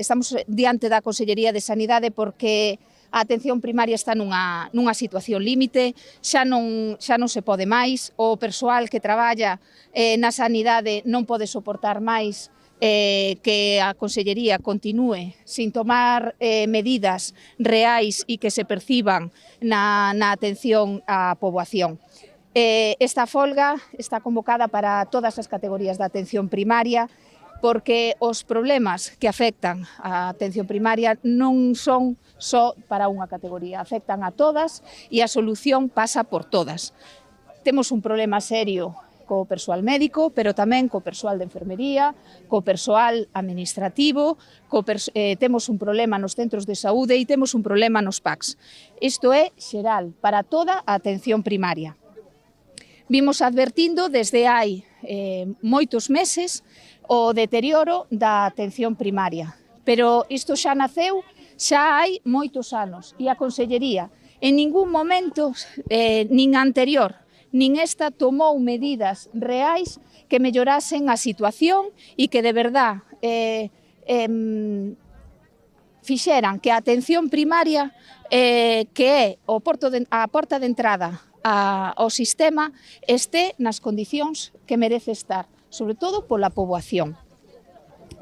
estamos diante da Consellería de Sanidade porque a atención primaria está nunha situación límite, xa non se pode máis, o persoal que traballa na sanidade non pode soportar máis que a Consellería continúe sin tomar medidas reais e que se perciban na atención á poboación. Esta folga está convocada para todas as categorías da atención primaria porque os problemas que afectan a atención primaria non son só para unha categoría, afectan a todas e a solución pasa por todas. Temos un problema serio co persoal médico, pero tamén co persoal de enfermería, co persoal administrativo, temos un problema nos centros de saúde e temos un problema nos PACs. Isto é xeral para toda a atención primaria. Vimos advertindo desde hai moitos meses o deterioro da atención primaria, pero isto xa naceu xa hai moitos anos e a Consellería en ningún momento, nin anterior, nin esta tomou medidas reais que mellorasen a situación e que de verdad fixeran que a atención primaria, que é a porta de entrada ao sistema, este nas condicións que merece estar, sobre todo pola poboación.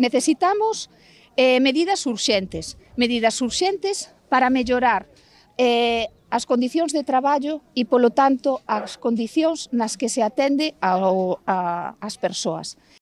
Necesitamos medidas urxentes para mellorar as condicións de traballo e, polo tanto, as condicións nas que se atende ás persoas.